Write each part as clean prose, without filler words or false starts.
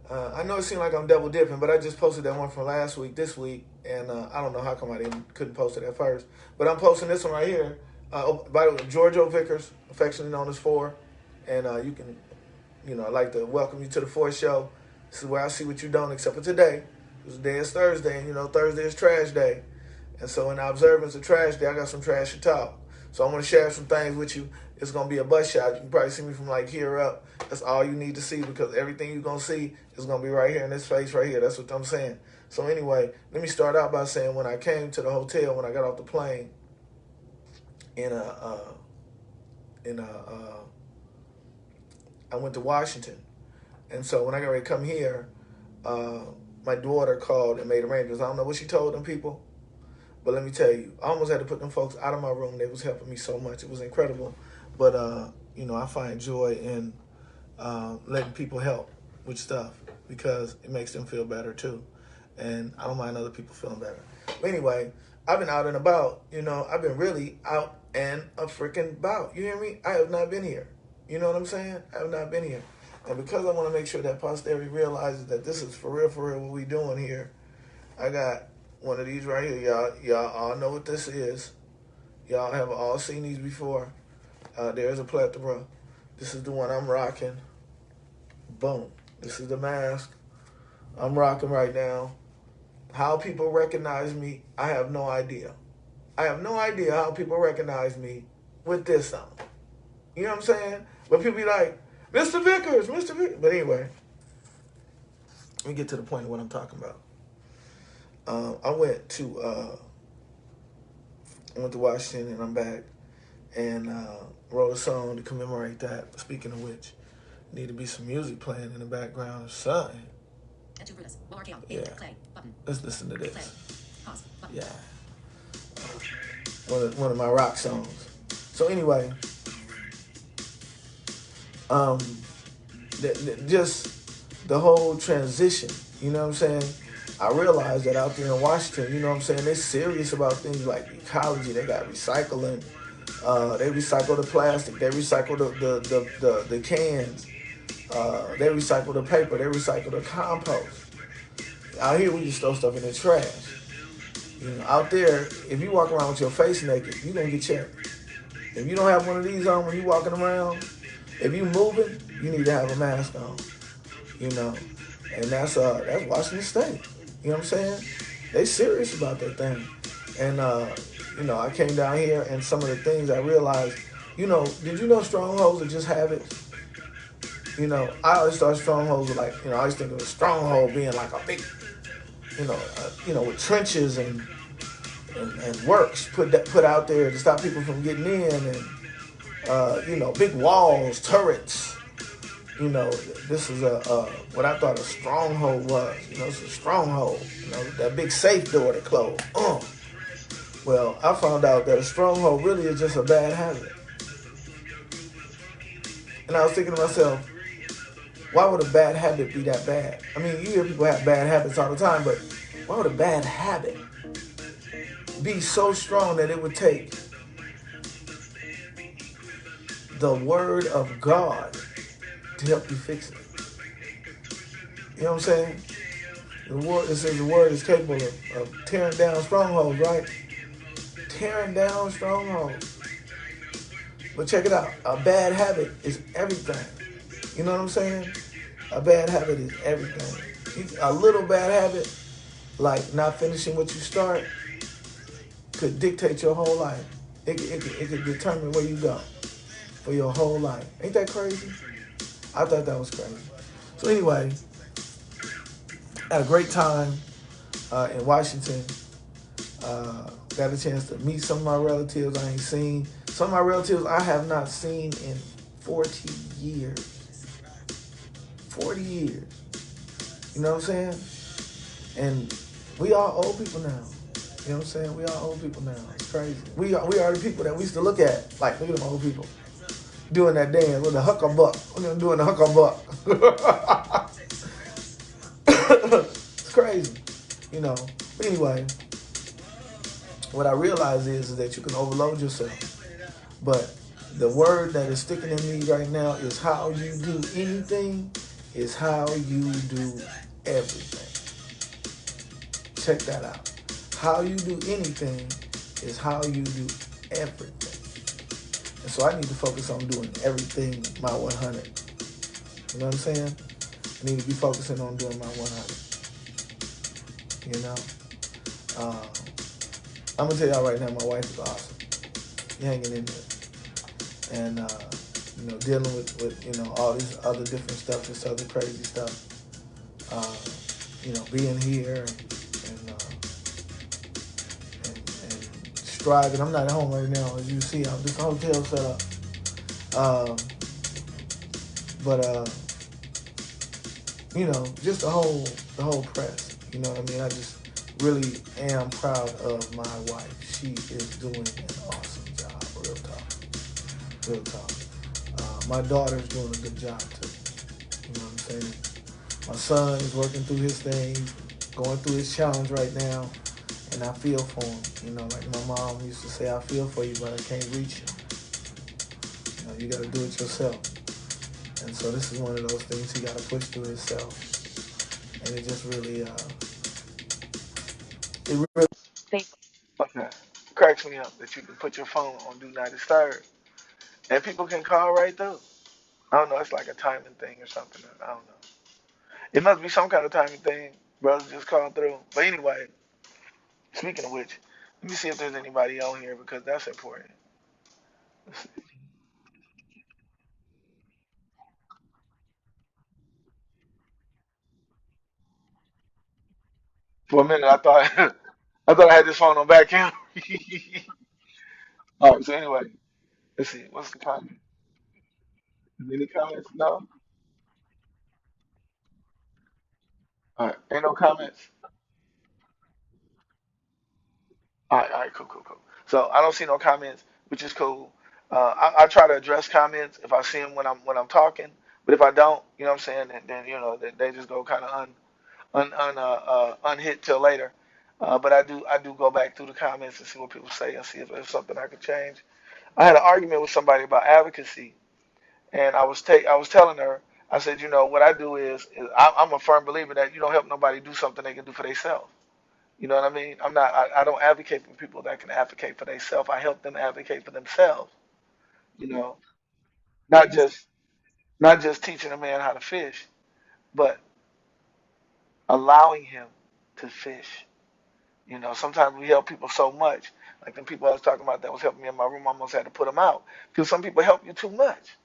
I know it seemed like I'm double dipping, but I just posted that one from last week, this week, and I don't know how come couldn't post it at first. But I'm posting this one right here. By the way, Giorgio Vickers, affectionately known as Four, and you can, I'd like to welcome you to the Four Show. This is where I see what you don't, except for today. Today is Thursday, and Thursday is Trash Day, and so in observance of Trash Day, I got some trash to talk. So I'm gonna share some things with you. It's gonna be a bus shot. You can probably see me from like here up. That's all you need to see because everything you're gonna see is gonna be right here in this face right here. That's what I'm saying. So anyway, let me start out by saying when I came to the hotel, when I got off the plane I went to Washington. And so when I got ready to come here, my daughter called and made arrangements. I don't know what she told them people, but let me tell you, I almost had to put them folks out of my room. They was helping me so much. It was incredible. But, I find joy in letting people help with stuff because it makes them feel better too. And I don't mind other people feeling better. But anyway, I've been out and about. I've been really out and a freaking about. You hear me? I have not been here. You know what I'm saying? I have not been here. And because I want to make sure that posterity realizes that this is for real what we doing here, I got one of these right here. Y'all all know what this is. Y'all have all seen these before. There's a plethora. This is the one I'm rocking. Boom. This is the mask I'm rocking right now. How people recognize me, I have no idea. I have no idea how people recognize me with this on. You know what I'm saying? But people be like, Mr. Vickers, Mr. Vickers. But anyway, let me get to the point of what I'm talking about. I went to Washington and I'm back and wrote a song to commemorate that. Speaking of which, need to be some music playing in the background or something. Yeah. Let's listen to this. Yeah. One of my rock songs. So anyway, just the whole transition, you know what I'm saying? I realized that out there in Washington, you know what I'm saying, they're serious about things like ecology. They got recycling. They recycle the plastic. They recycle the cans. They recycle the paper. They recycle the compost. Out here, we just throw stuff in the trash. Out there, if you walk around with your face naked, you're going to get checked. If you don't have one of these on when you're walking around, if you moving, you need to have a mask on. And that's Washington State. You know what I'm saying? They serious about that thing. And, I came down here and some of the things I realized, did you know strongholds are just habits? I always thought strongholds were like, I always think of a stronghold being like a big, with trenches and works put out there to stop people from getting in and, big walls, turrets. This is what I thought a stronghold was. It's a stronghold. That big safe door to close. Well, I found out that a stronghold really is just a bad habit. And I was thinking to myself, why would a bad habit be that bad? I mean, you hear people have bad habits all the time, but why would a bad habit be so strong that it would take the word of God to help you fix it? You know what I'm saying? It says the word is capable of tearing down strongholds, right? Tearing down strongholds. But check it out. A bad habit is everything. You know what I'm saying? A bad habit is everything. A little bad habit, like not finishing what you start, could dictate your whole life. It could determine where you go for your whole life. Ain't that crazy? I thought that was crazy. So anyway, had a great time in Washington. Got a chance to meet some of my relatives I ain't seen. Some of my relatives I have not seen in 40 years. 40 years. You know what I'm saying? And we are old people now. You know what I'm saying? We are old people now. It's crazy. We are the people that we used to look at. Like, look at them old people doing that dance with the huckabuck. Doing the huckabuck. It's crazy. But anyway, what I realize is that you can overload yourself. But the word that is sticking in me right now is how you do anything is how you do everything. Check that out. How you do anything is how you do everything. And so I need to focus on doing everything my 100. You know what I'm saying? I need to be focusing on doing my 100. You know? Uh, I'm going to tell y'all right now, my wife is awesome. She hanging in there. And, dealing with all this other different stuff, this other crazy stuff. Being here and striving. I'm not at home right now, as you see. I'm just a hotel set up. Um, but just the whole press. You know what I mean? I just really am proud of my wife. She is doing an awesome job. Real talk. Real talk. My daughter's doing a good job too. You know what I'm saying? My son is working through his thing, going through his challenge right now, and I feel for him. Like my mom used to say, I feel for you, but I can't reach you. You got to do it yourself. And so this is one of those things he got to push through himself. And it just really, it really okay, cracks me up that you can put your phone on Do Not Disturb and people can call right through. I don't know, it's like a timing thing or something. I don't know. It must be some kind of timing thing. Brothers just call through. But anyway, speaking of which, let me see if there's anybody on here because that's important. For a minute, I thought I thought I had this phone on back camera. All right. So anyway, let's see. What's the comment? Any comments? No. All right. Ain't no comments. All right. Cool. Cool. Cool. So I don't see no comments, which is cool. I try to address comments if I see them when I'm talking. But if I don't, you know what I'm saying, then they just go kind of unhit till later. But I do go back through the comments and see what people say and see if there's something I could change. I had an argument with somebody about advocacy, and I was telling her, I said, what I do is I'm a firm believer that you don't help nobody do something they can do for themselves. You know what I mean? I don't advocate for people that can advocate for themselves. I help them advocate for themselves. You know, not just not just teaching a man how to fish, but allowing him to fish. Sometimes we help people so much. Like the people I was talking about that was helping me in my room, I almost had to put them out because some people help you too much.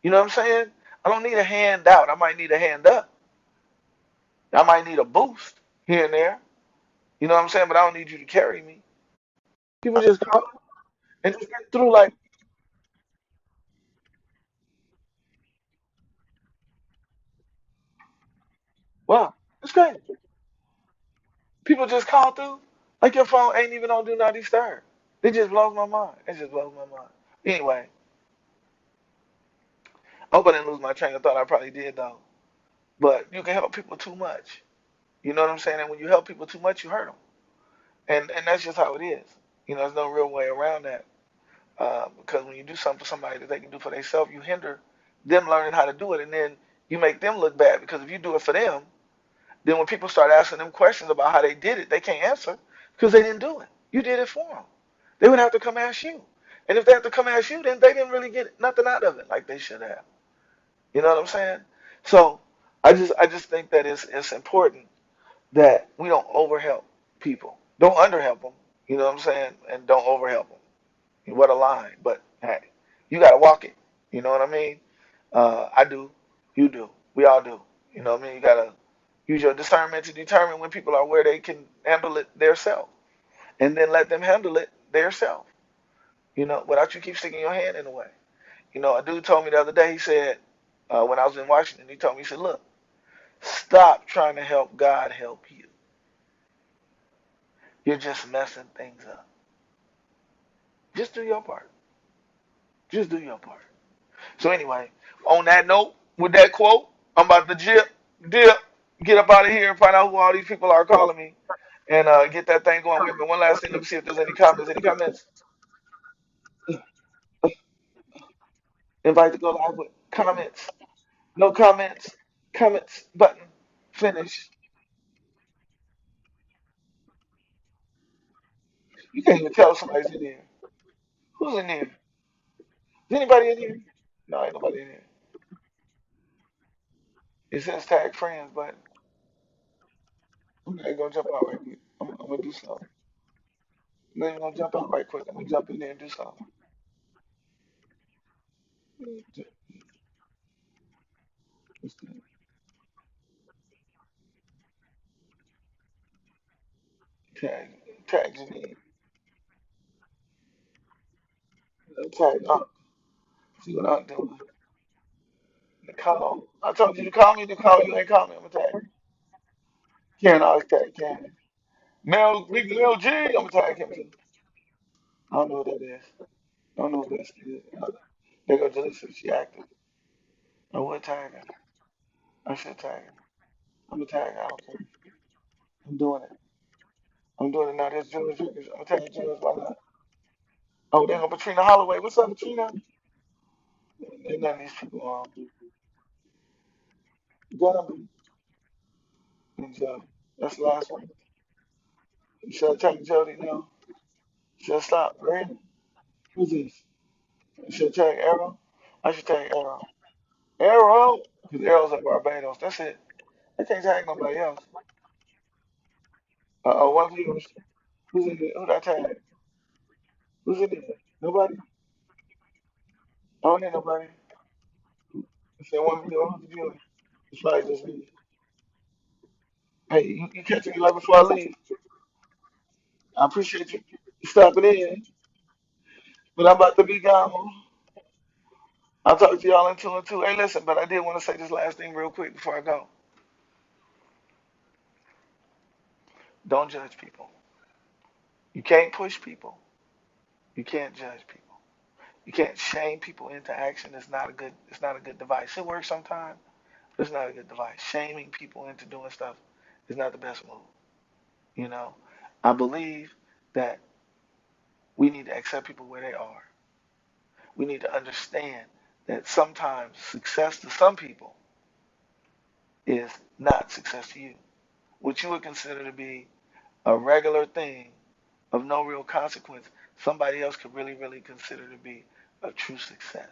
You know what I'm saying? I don't need a hand out. I might need a hand up. I might need a boost here and there. You know what I'm saying? But I don't need you to carry me. People just come and just get through like, wow, it's great. People just call through like your phone ain't even on Do Not Disturb. It just blows my mind. It just blows my mind. Anyway, I hope I didn't lose my train of thought. I probably did though. But you can help people too much. You know what I'm saying? And when you help people too much, you hurt them. And that's just how it is. There's no real way around that. Because when you do something for somebody that they can do for themselves, you hinder them learning how to do it, and then you make them look bad. Because if you do it for them, then when people start asking them questions about how they did it, they can't answer because they didn't do it. You did it for them. They would have to come ask you. And if they have to come ask you, then they didn't really get nothing out of it like they should have. You know what I'm saying? So I just think that it's important that we don't overhelp people. Don't underhelp them. You know what I'm saying? And don't overhelp them. What a line. But hey, you got to walk it. You know what I mean? I do. You do. We all do. You know what I mean? You got to use your discernment to determine when people are where they can handle it theirself. And then let them handle it theirself. Without you keep sticking your hand in the way. A dude told me the other day, he said, when I was in Washington, he told me, he said, look, stop trying to help God help you. You're just messing things up. Just do your part. Just do your part. So anyway, on that note, with that quote, I'm about to dip, get up out of here and find out who all these people are calling me and get that thing going. Wait a minute, one last thing. Let me see if there's any comments. Any comments? Invite to go live with comments. No comments. Comments button. Finish. You can't even tell if somebody's in here. Who's in here? Is anybody in here? No, ain't nobody in here. It says tag friends, but I'm not gonna jump out right quick. I'm gonna do something. I'm not even gonna jump out right quick. I'm gonna jump in there and do something. Tag, tag Janine. Tag Unc. See what I'm doing. The call. I told you to call me. To call you ain't call me. I'm gonna tag. Karen always tag Karen. Big Mel G. I'm gonna tag him too. I don't know who that is. I don't know who that is. There go Jalissa. She active. I would tag her. I should tag her. I'm gonna tag her. I don't care. I'm doing it. I'm doing it now. There's George Vickers. I'm gonna tag George. Why not? Oh, there go Patrina Holloway. What's up, Patrina? Ain't none of these people on. Gonna and that's the last one. Should I tag Jody now? Should I stop? Right? Who's this? Should I tag Arrow? I should tag Arrow. Arrow! Because Arrow's at Barbados. That's it. I can't tag nobody else. One viewer. Who's in there? Who'd I tag? Who's in there? Nobody? I don't hear nobody. I said one viewer. Who's the viewer? It's probably just me. Hey, you catch me right before I leave. I appreciate you stopping in, but I'm about to be gone. I'll talk to y'all in two and two. Hey, listen, but I did want to say this last thing real quick before I go. Don't judge people. You can't push people. You can't judge people. You can't shame people into action. It's not a good. It's not a good device. It works sometimes. But it's not a good device. Shaming people into doing stuff is not the best move. You know, I believe that we need to accept people where they are. We need to understand that sometimes success to some people is not success to you. What you would consider to be a regular thing of no real consequence, somebody else could really, really consider to be a true success.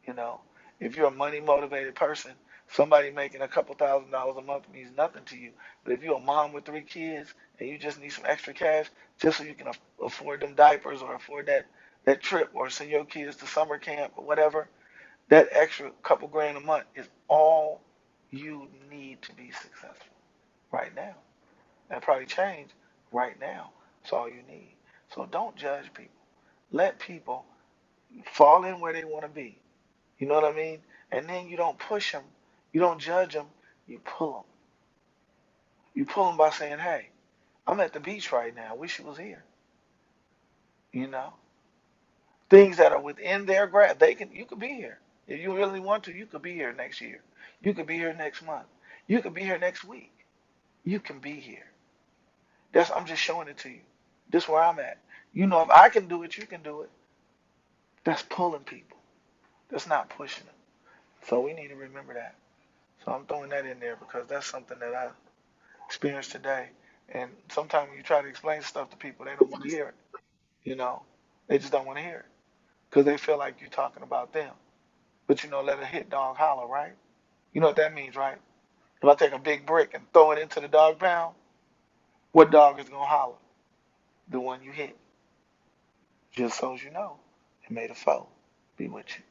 You know, if you're a money motivated person, somebody making a couple $1,000s a month means nothing to you. But if you're a mom with 3 kids and you just need some extra cash just so you can afford them diapers or afford that trip or send your kids to summer camp or whatever, that extra couple grand a month is all you need to be successful right now. That probably change right now. That's all you need. So don't judge people. Let people fall in where they want to be. You know what I mean? And then you don't push them. You don't judge them. You pull them. You pull them by saying, "Hey, I'm at the beach right now. I wish you was here." You know, things that are within their grasp. They can. You could be here if you really want to. You could be here next year. You could be here next month. You could be here next week. You can be here. That's. I'm just showing it to you. This is where I'm at. You know, if I can do it, you can do it. That's pulling people. That's not pushing them. So we need to remember that. So I'm throwing that in there because that's something that I experienced today. And sometimes when you try to explain stuff to people, they don't want to hear it. You know, they just don't want to hear it because they feel like you're talking about them. But you know, let a hit dog holler, right? You know what that means, right? If I take a big brick and throw it into the dog pound, what dog is gonna holler? The one you hit. Just so you know, it made a foe be with you.